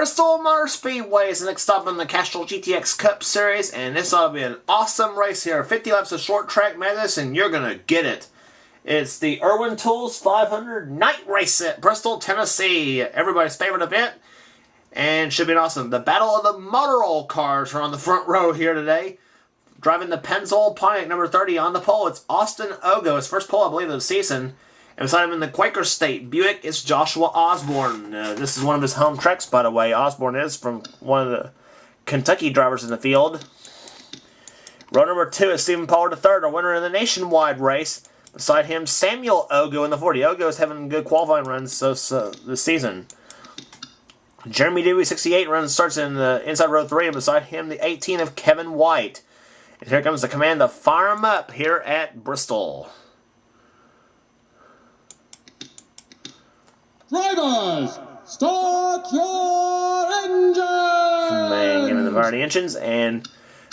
Bristol Motor Speedway is the next stop in the Castrol GTX Cup Series, and this ought to be an awesome race here. 50 laps of short track madness, and you're going to get it. It's the Irwin Tools 500 Night Race at Bristol, Tennessee. Everybody's favorite event, and should be awesome. The Battle of the Motor Oil Cars are on the front row here today. Driving the Pennzoil Pontiac number 30 on the pole, it's Austin Ogo, his first pole, I believe, of the season. And beside him in the Quaker State Buick, it's Joshua Osborne. This is one of his home tracks, by the way. Osborne is from one of the Kentucky drivers in the field. Row number 2 is Stephen Pollard III, our winner in the nationwide race. Beside him, Samuel Ogo in the 40. Ogo is having good qualifying runs this season. Jeremy Dewey, 68, starts in the inside row 3, and beside him, the 18 of Kevin White. And here comes the command to fire him up here at Bristol. Drivers, start your engines! Man, giving the fire the engines. And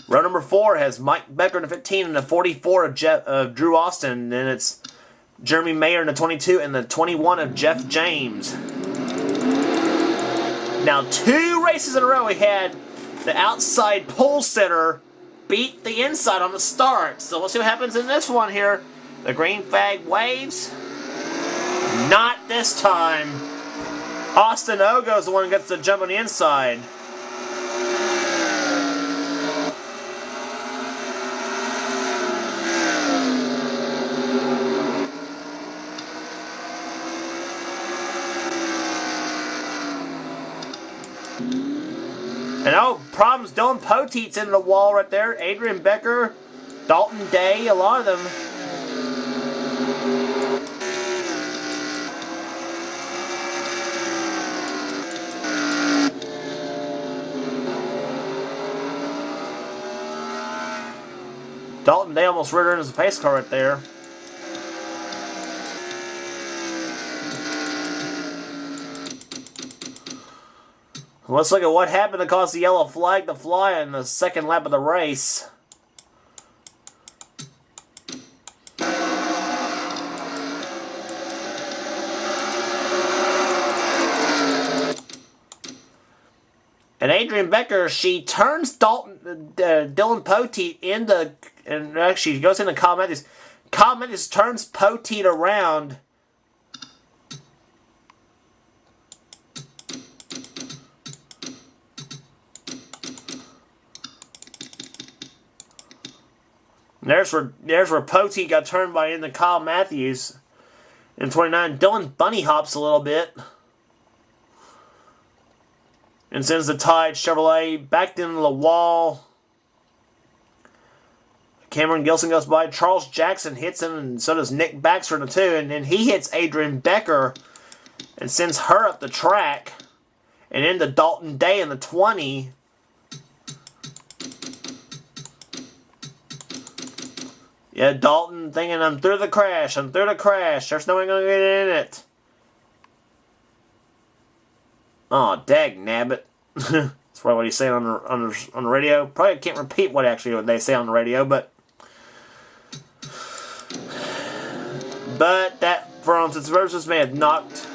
row number 4 has Mike Becker in the 15 and the 44 of Drew Austin. Then it's Jeremy Mayer in the 22 and the 21 of Jeff James. Now, 2 races in a row we had the outside pole sitter beat the inside on the start. So we'll see what happens in this one here. The green flag waves. Not this time. Austin Ogo is the one who gets the jump on the inside. And oh, problems. Dylan Poteet's in the wall right there. Adrian Becker, Dalton Day, a lot of them. Dalton Day almost reared her in his pace car right there. Let's look at what happened to cause the yellow flag to fly in the second lap of the race. And Adrian Becker, she turns Dylan Poteet into, and actually she goes into Kyle Matthews. Kyle Matthews turns Poteet around. There's where Poteet got turned by into Kyle Matthews. In 29, Dylan bunny hops a little bit. And sends the Tide Chevrolet back into the wall. Cameron Gilson goes by. Charles Jackson hits him, and so does Nick Baxter in the 2. And then he hits Adrian Becker and sends her up the track. And into Dalton Day in the 20. Yeah, Dalton thinking, I'm through the crash. There's no way I'm going to get in it. Oh, dag nabbit. That's probably what he's saying on the radio. Probably can't repeat what they say on the radio, but that, for all intents and purposes, may have knocked.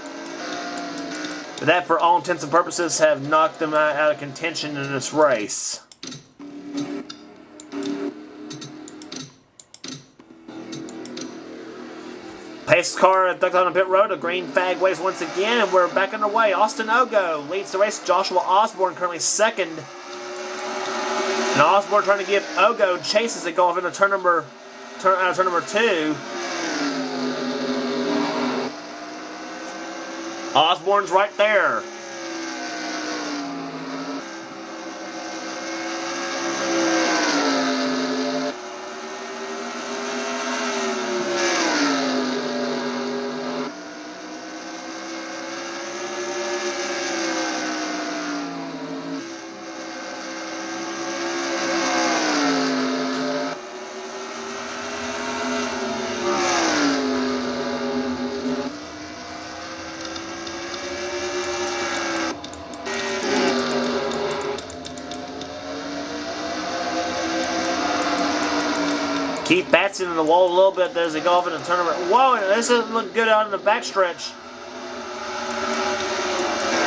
That, for all intents and purposes, have knocked them out of contention in this race. Pace car ducked on the pit road. A green flag waves once again, and we're back underway. Austin Ogo leads the race. Joshua Osborne currently second. And Osborne trying to give Ogo chase as they go off into turn number 2. Osborne's right there. Keith Batson in the wall a little bit as they go off in the tournament. Whoa, this doesn't look good out in the backstretch.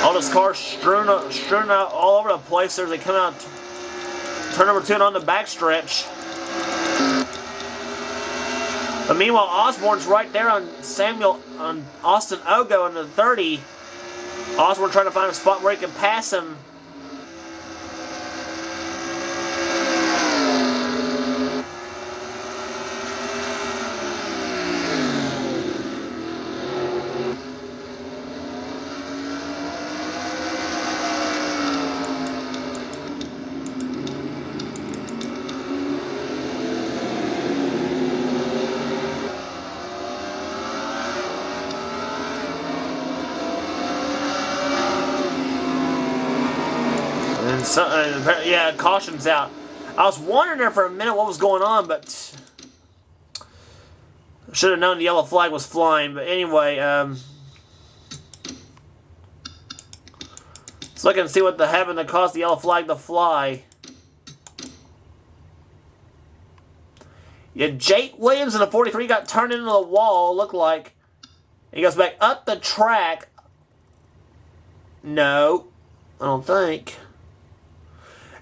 All this cars strewn out all over the place as they come out. Turn number 2 on the backstretch. But meanwhile, Osborne's right there on Austin Ogo in the 30. Osborne trying to find a spot where he can pass him. Yeah, caution's out. I was wondering there for a minute what was going on, but should have known the yellow flag was flying. But anyway, let's look and see what happened that caused the yellow flag to fly. Yeah, Jake Williams in the 43 got turned into the wall, looked like. He goes back up the track. No, I don't think.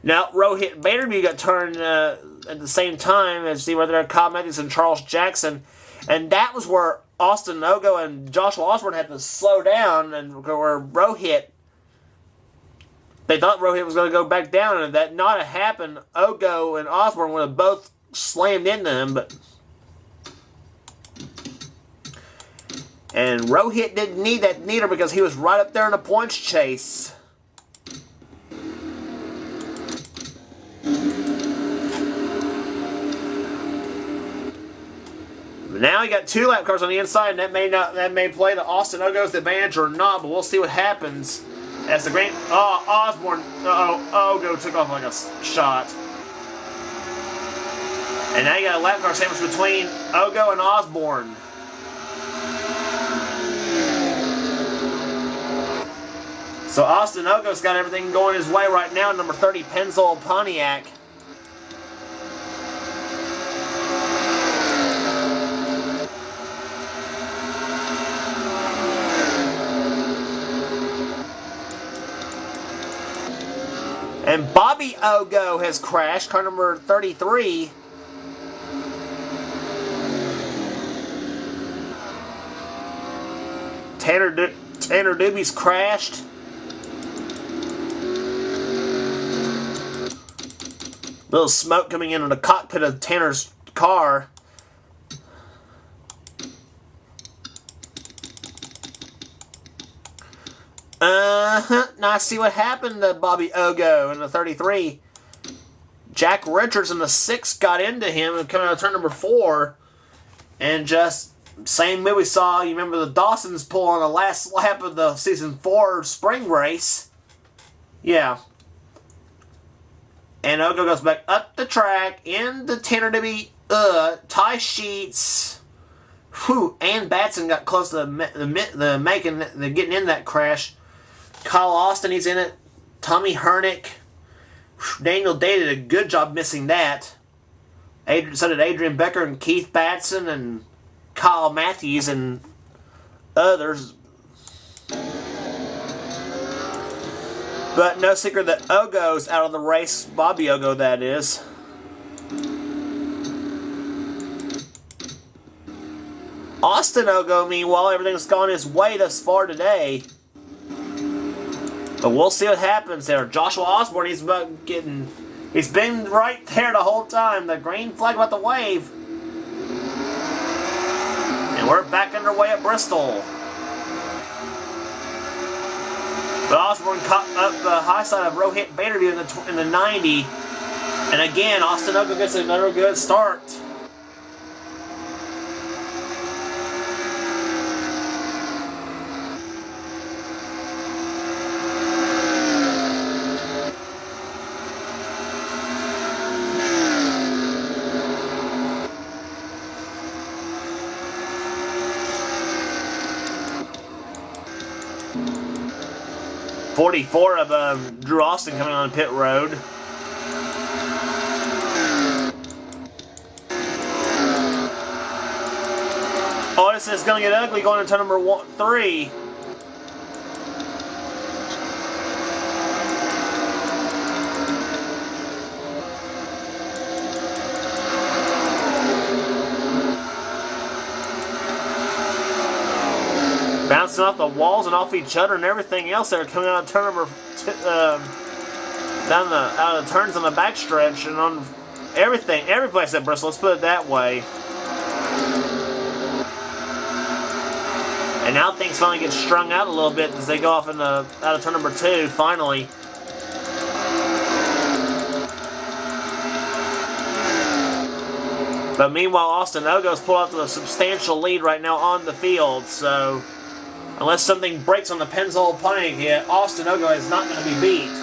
Now, Rohit Vanderview got turned at the same time as see whether Kyle Matthews and Charles Jackson. And that was where Austin Ogo and Joshua Osborne had to slow down, and where Rohit, they thought Rohit was going to go back down, and if that not have happened, Ogo and Osborne would have both slammed into him. And Rohit didn't need that neither because he was right up there in the points chase. Now you got 2 lap cars on the inside, and that may play to Austin Ogo's advantage or not, but we'll see what happens as the Osborne Ogo took off like a shot. And now you got a lap car sandwich between Ogo and Osborne. So Austin Ogo's got everything going his way right now, number 30 Pennzoil Pontiac. And Bobby Ogo has crashed, car number 33. Tanner Doobie's crashed. Little smoke coming into the cockpit of Tanner's car. Now I see what happened to Bobby Ogo in the 33. Jack Richards in the 6 got into him and coming out of turn number 4. And just same move we saw. You remember the Dawson's pull on the last lap of the season 4 spring race. Yeah. And Ogo goes back up the track into Tanner to be tie sheets. Whew, and Batson got close to the getting in that crash. Kyle Austin, he's in it. Tommy Hernick. Daniel Day did a good job missing that. So did Adrian Becker and Keith Batson and Kyle Matthews and others. But no secret that Ogo's out of the race. Bobby Ogo, that is. Austin Ogo, meanwhile, everything's gone his way thus far today. But we'll see what happens there. Joshua Osborne, he's been right there the whole time. The green flag about to wave. And we're back underway at Bristol. But Osborne caught up the high side of Rohit Vanderview in the 90. And again, Austin Ogo gets another good start. .44 of Drew Austin coming on pit road. Oh, this is going to get ugly going into number 3. Bouncing off the walls and off each other and everything else that are coming out of turn number out of the turns on the backstretch and on everything, every place at Bristol. Let's put it that way. And now things finally get strung out a little bit as they go off in out of turn number 2. Finally. But meanwhile, Austin Ogo's pulled out to a substantial lead right now on the field. So, unless something breaks on the Pennzoil plank yet, Austin Ogo is not going to be beat.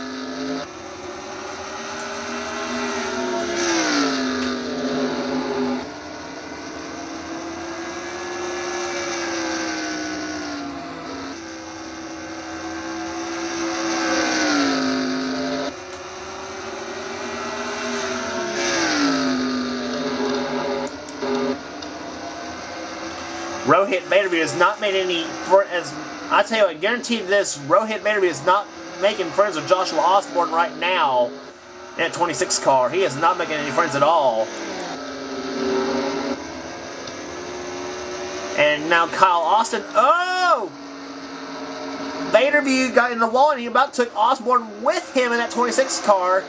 Rohit Baderby has not made any, I tell you, I guarantee this, Rohit Baderby is not making friends with Joshua Osborne right now in that 26 car. He is not making any friends at all. And now Kyle Austin, oh! Baderby got in the wall and he about took Osborne with him in that 26 car.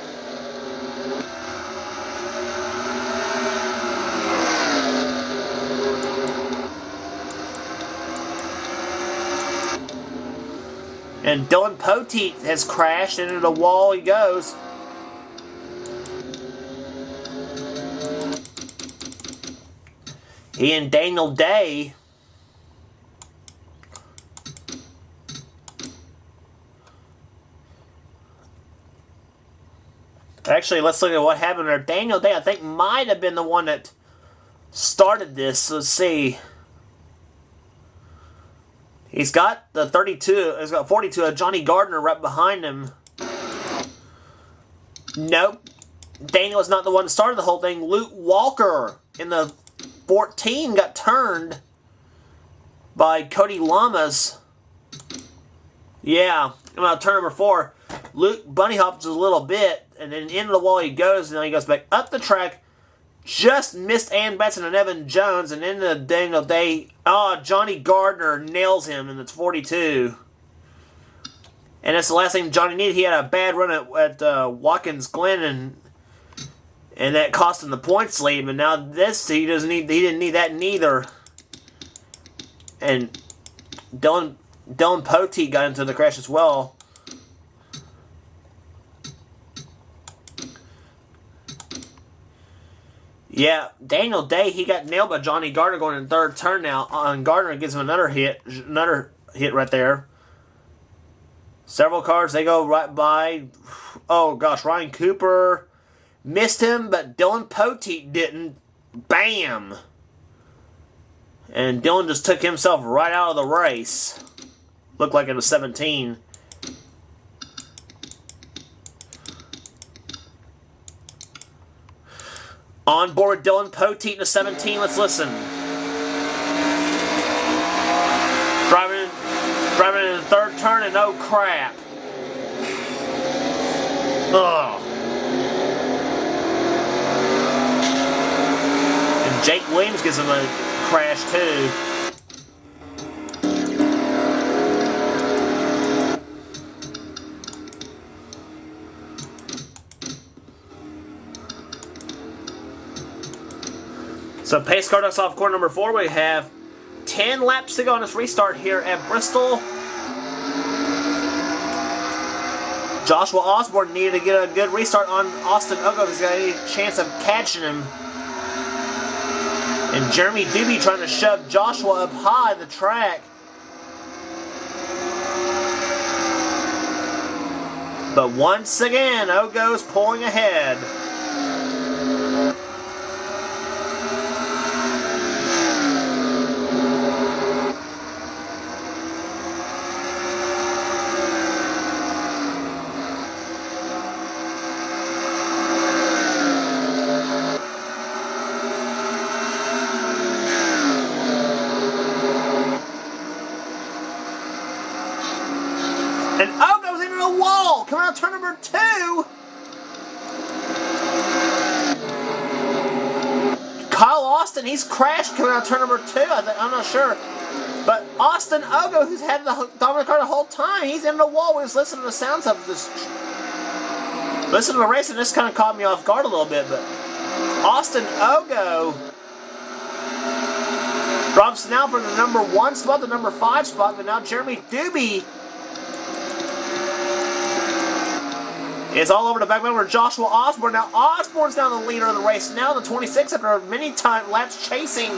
And Dylan Poteet has crashed into the wall. He goes. He and Daniel Day. Actually, let's look at what happened there. Daniel Day, I think, might have been the one that started this. Let's see. He's got the 32, he's got 42, Johnny Gardner right behind him. Nope. Daniel's not the one that started the whole thing. Luke Walker in the 14 got turned by Cody Lamas. Yeah, I'm turn number 4. Luke bunny hops a little bit, and then into the wall he goes, and then he goes back up the track. Just missed Ann Betson and Evan Jones, and into Daniel Day. Oh, Johnny Gardner nails him in the 42. And that's the last thing Johnny needed. He had a bad run at Watkins Glen, and that cost him the points lead. But now this, he didn't need that neither. And Dylan Poteet got into the crash as well. Yeah, Daniel Day, he got nailed by Johnny Gardner going in the third turn now. And Gardner gives him another hit right there. Several cars, they go right by. Oh, gosh, Ryan Cooper missed him, but Dylan Poteet didn't. Bam! And Dylan just took himself right out of the race. Looked like it was 17. On board Dylan Poteet in the 17. Let's listen. Driving in the third turn and oh crap. Ugh. And Jake Williams gives him a crash too. So pace car ducks off corner number 4. We have 10 laps to go on this restart here at Bristol. Joshua Osborne needed to get a good restart on Austin Ogo if he's got any chance of catching him. And Jeremy Doobie trying to shove Joshua up high the track. But once again, Ogo's pulling ahead. And Ogo's into the wall! Coming out turn number 2! Kyle Austin, he's crashed coming out turn number 2. I'm not sure. But Austin Ogo, who's had the dominant car the whole time, he's in the wall. We was listening to the sounds of this. Listen to the race, and this kind of caught me off guard a little bit. But Austin Ogo drops now from the number 1 spot to the number 5 spot. But now Jeremy Doobie is all over the back member Joshua Osborne. Now Osborne's now the leader of the race. Now the 26 after many time laps chasing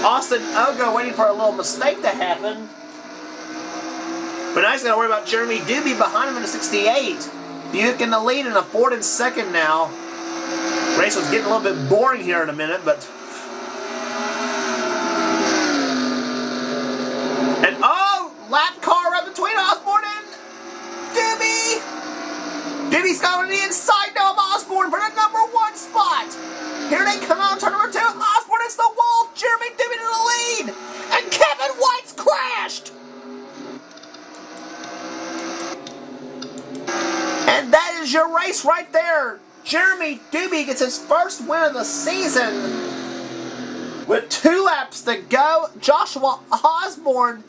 Austin Ogo, waiting for a little mistake to happen. But now he's got to worry about Jeremy Doobie behind him in the 68. Buick in the lead and a Ford in second now. Race was getting a little bit boring here in a minute, but... And oh! Lap car right between Osborne and Doobie! Doobie's got on the inside now of Osborne for the number 1 spot! Here they come out, turn number 2, Osborne hits the wall, Jeremy Doobie to the lead! And Kevin White's crashed! And that is your race right there. Jeremy Doobie gets his first win of the season with 2 laps to go. Joshua Osborne,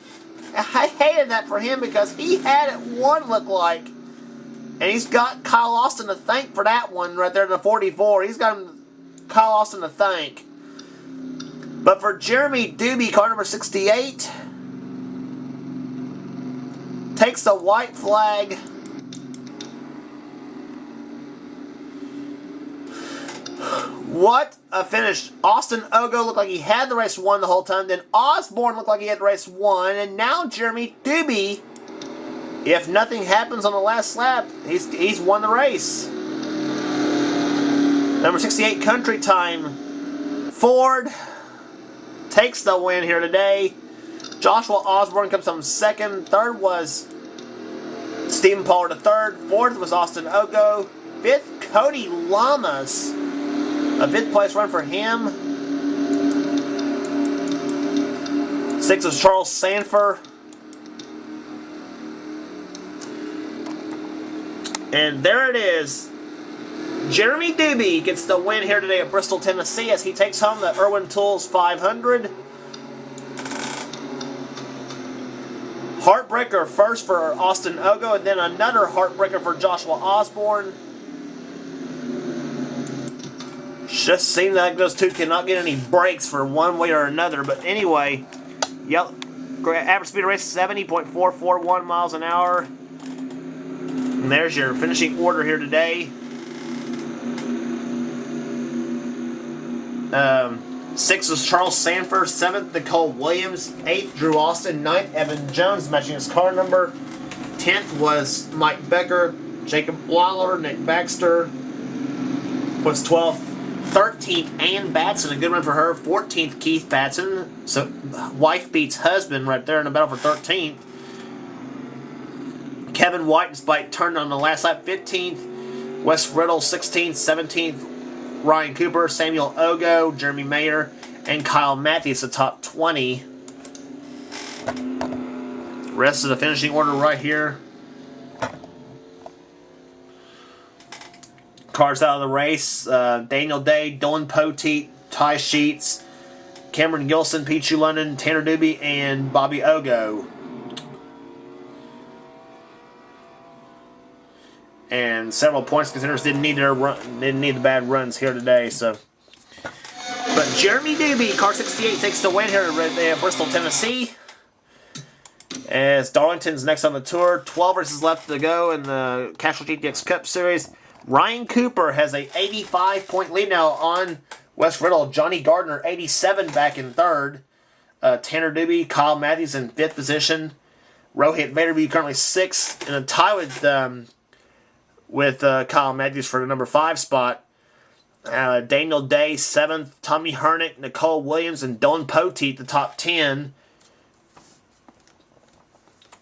I hated that for him because he had it won, look like. And he's got Kyle Austin to thank for that one right there in the 44. He's got Kyle Austin to thank. But for Jeremy Doobie, car number 68, takes the white flag. What a finish. Austin Ogo looked like he had the race won the whole time. Then Osborne looked like he had the race won. And now Jeremy Doobie, if nothing happens on the last lap, he's won the race. Number 68 Country Time Ford takes the win here today. Joshua Osborne comes from second. Third was Stephen Pollard the third. Fourth was Austin Ogo. Fifth, Cody Lamas. A 5th place run for him. 6th is Charles Sanford. And there it is. Jeremy Doobie gets the win here today at Bristol, Tennessee as he takes home the Irwin Tools 500. Heartbreaker first for Austin Ogo, and then another heartbreaker for Joshua Osborne. Just seems like those two cannot get any breaks for one way or another. But anyway, yep, average speed of race 70.441 miles an hour. And there's your finishing order here today. 6th was Charles Sanford. 7th, Nicole Williams. 8th, Drew Austin. 9th, Evan Jones, matching his car number. 10th was Mike Becker. Jacob Waller. Nick Baxter was 12th. 13th, Ann Batson, a good run for her. 14th, Keith Batson. So, wife beats husband right there in the battle for 13th. Kevin White, despite turning on the last lap, 15th. Wes Riddle, 16th. 17th, Ryan Cooper, Samuel Ogo, Jeremy Mayer, and Kyle Matthews, the top 20. Rest of the finishing order right here. Cars out of the race, Daniel Day, Dylan Poteet, Ty Sheets, Cameron Gilson, Pichu London, Tanner Doobie, and Bobby Ogo. And several points contenders didn't need the bad runs here today. So, but Jeremy Doobie, car 68, takes the win here at Bristol, Tennessee. As Darlington's next on the tour, 12 races left to go in the Castrol GTX Cup Series. Ryan Cooper has a 85-point lead now on Wes Riddle. Johnny Gardner, 87, back in third. Tanner Doobie, Kyle Matthews in 5th position. Rohit Vandervee currently 6th, in a tie with Kyle Matthews for the number 5 spot. Daniel Day, 7th. Tommy Hernick, Nicole Williams, and Dylan Poteet, the top 10.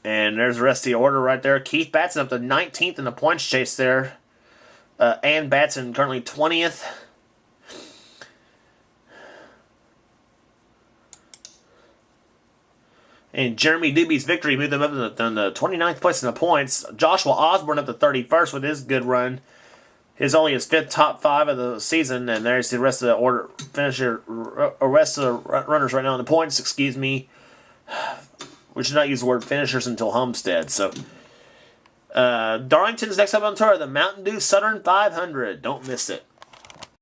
And there's the rest of the order right there. Keith Batson up to 19th in the points chase there. Ann Batson currently 20th. And Jeremy Doobie's victory moved them up to the 29th place in the points. Joshua Osborne up to 31st with his good run. His only his 5th top 5 of the season. And there's the rest of the order. Rest of the runners right now in the points, excuse me. We should not use the word finishers until Homestead. So, Darlington's next up on tour, the Mountain Dew Southern 500. Don't miss it.